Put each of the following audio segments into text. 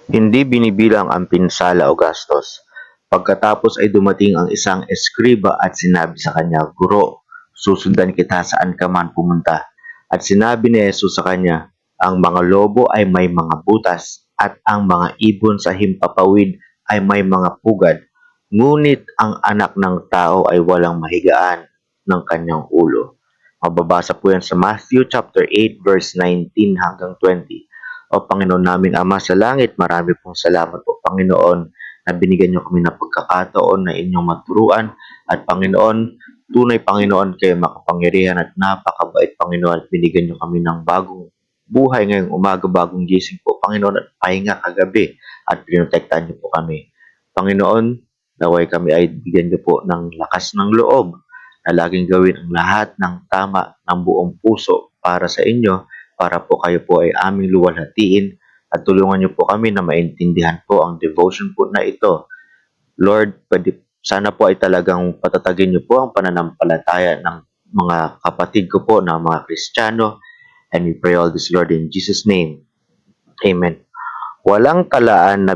Hindi binibilang ang pinsala o gastos. Pagkatapos ay dumating ang isang eskriba at sinabi sa kanya, "Guro, susundan kita saan ka man pumunta." At sinabi ni Jesus sa kanya, "Ang mga lobo ay may mga butas at ang mga ibon sa himpapawid ay may mga pugad. Ngunit ang anak ng tao ay walang mahigaan ng kanyang ulo." Mababasa po yan sa Matthew chapter 8 verse 19 hanggang 20. O Panginoon naming Ama sa langit, marami pong salamat po Panginoon na binigyan niyo kami ng pagkakataon na inyong maturuan. At Panginoon, tunay Panginoon kayo makapangyarihan at napakabait Panginoon at binigyan niyo kami ng bagong buhay ngayong umaga, bagong gising po Panginoon at pahinga kagabi at pinotektahan niyo po kami. Panginoon, naway kami ay bigyan niyo po ng lakas ng loob na laging gawin ang lahat ng tama ng buong puso para sa inyo, para po kayo po ay aming luwalhatiin at tulungan niyo po kami na maintindihan po ang devotion po na ito. Lord, sana po ay talagang patatagin niyo po ang pananampalataya ng mga kapatid ko po na mga Kristiyano. And we pray all this, Lord, in Jesus' name. Amen. Walang talaan na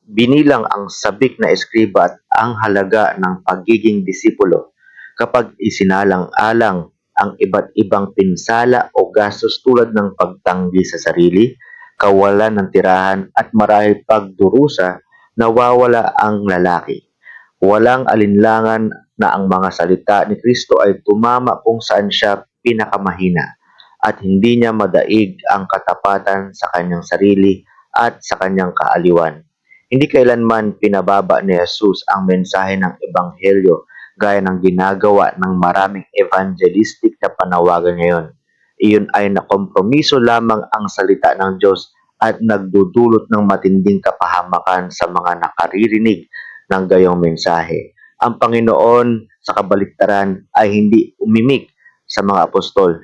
binilang ang sabik na eskriba at ang halaga ng pagiging disipulo kapag isinalang-alang ang iba't ibang pinsala o gastos tulad ng pagtanggi sa sarili, kawalan ng tirahan at marahil pagdurusa, nawawala ang lalaki. Walang alinlangan na ang mga salita ni Kristo ay tumama kung saan siya pinakamahina at hindi niya madaig ang katapatan sa kanyang sarili at sa kanyang kaaliwan. Hindi kailanman pinababa ni Jesus ang mensahe ng Ebanghelyo gaya ng ginagawa ng maraming evangelistic na panawagan ngayon. Iyon ay nakompromiso lamang ang salita ng Diyos at nagdudulot ng matinding kapahamakan sa mga nakaririnig ng gayong mensahe. Ang Panginoon sa kabaliktaran ay hindi umimik sa mga apostol.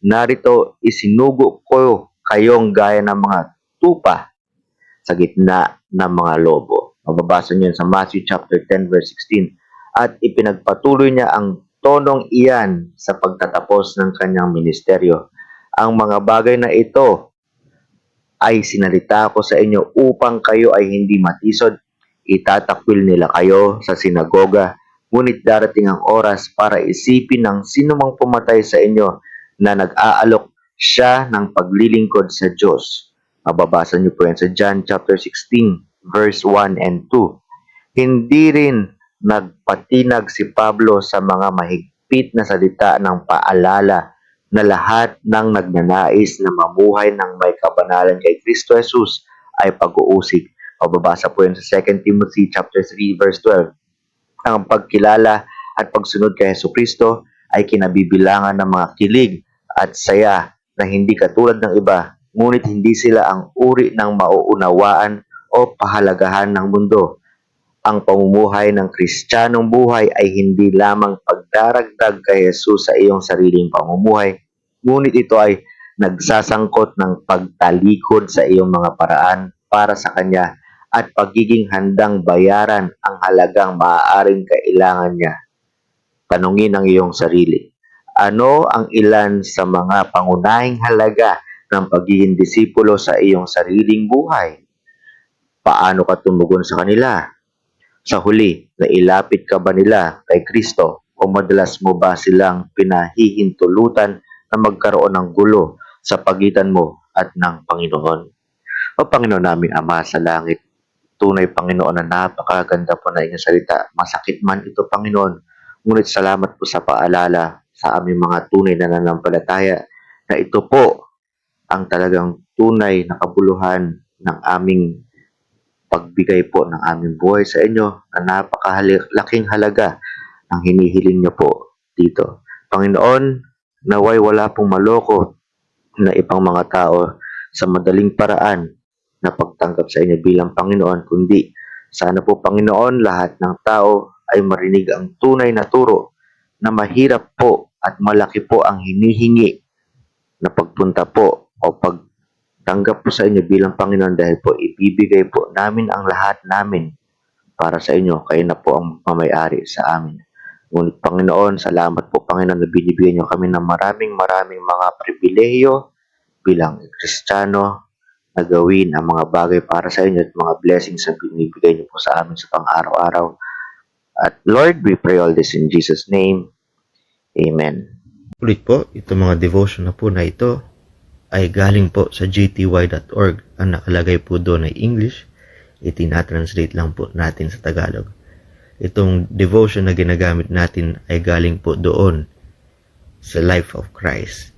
Narito isinugo ko kayong gaya ng mga tupa sa gitna ng mga lobo. Mababasa niyo sa Matthew chapter 10 verse 16. At ipinagpatuloy niya ang tonong iyan sa pagtatapos ng kanyang ministeryo. Ang mga bagay na ito ay sinalita ko sa inyo upang kayo ay hindi matisod. Itatakwil nila kayo sa sinagoga, ngunit darating ang oras para isipin ng sinumang pumatay sa inyo na nag-aalok siya ng paglilingkod sa Diyos. Mababasa niyo po yan sa John chapter 16, verse 1 and 2. Hindi rin nagpatinag si Pablo sa mga mahigpit na salita ng paalala na lahat ng nagnanais na mamuhay ng may kabanalan kay Kristo Jesus ay pag-uusig. Mababasa po yan sa 2 Timothy chapter 3 verse 12. Ang pagkilala at pagsunod kay Hesus Kristo ay kinabibilangan ng mga kilig at saya na hindi katulad ng iba, ngunit hindi sila ang uri ng mauunawaan o pahalagahan ng mundo. Ang pamumuhay ng Kristiyanong buhay ay hindi lamang pagdaragdag kay Jesus sa iyong sariling pamumuhay, ngunit ito ay nagsasangkot ng pagtalikod sa iyong mga paraan para sa Kanya at pagiging handang bayaran ang halagang maaaring kailangan niya. Tanungin ang iyong sarili. Ano ang ilan sa mga pangunahing halaga ng pagiging disipulo sa iyong sariling buhay? Paano ka tumugon sa kanila? Sa huli, nailapit ka ba nila kay Kristo o madalas mo ba silang pinahihintulutan na magkaroon ng gulo sa pagitan mo at ng Panginoon? O Panginoon naming Ama sa langit, tunay Panginoon na napakaganda po na inyong salita. Masakit man ito Panginoon, ngunit salamat po sa paalala sa aming mga tunay na nanampalataya na ito po ang talagang tunay na kabuluhan ng aming pagbigay po ng aming buhay sa inyo na napakalaking halaga ang hinihiling niyo po dito. Panginoon, naway wala pong maloko na ibang mga tao sa madaling paraan na pagtanggap sa inyo bilang Panginoon, kundi sana po Panginoon lahat ng tao ay marinig ang tunay na turo na mahirap po at malaki po ang hinihingi na pagpunta po o pagtanggap po sa inyo bilang Panginoon dahil po ibibigay po namin ang lahat namin para sa inyo. Kayo na po ang mamayari sa amin. Ngunit Panginoon, salamat po Panginoon na binibigyan niyo kami ng maraming mga pribilehiyo bilang Kristiyano na gawin ang mga bagay para sa inyo at mga blessings na binibigay niyo po sa amin sa pang-araw-araw. At Lord, we pray all this in Jesus' name. Amen. Ulit po, itong mga devotion na po na ito ay galing po sa gty.org. Ang nakalagay po doon ay English. Itinatranslate lang po natin sa Tagalog. Itong devotion na ginagamit natin ay galing po doon sa Life of Christ.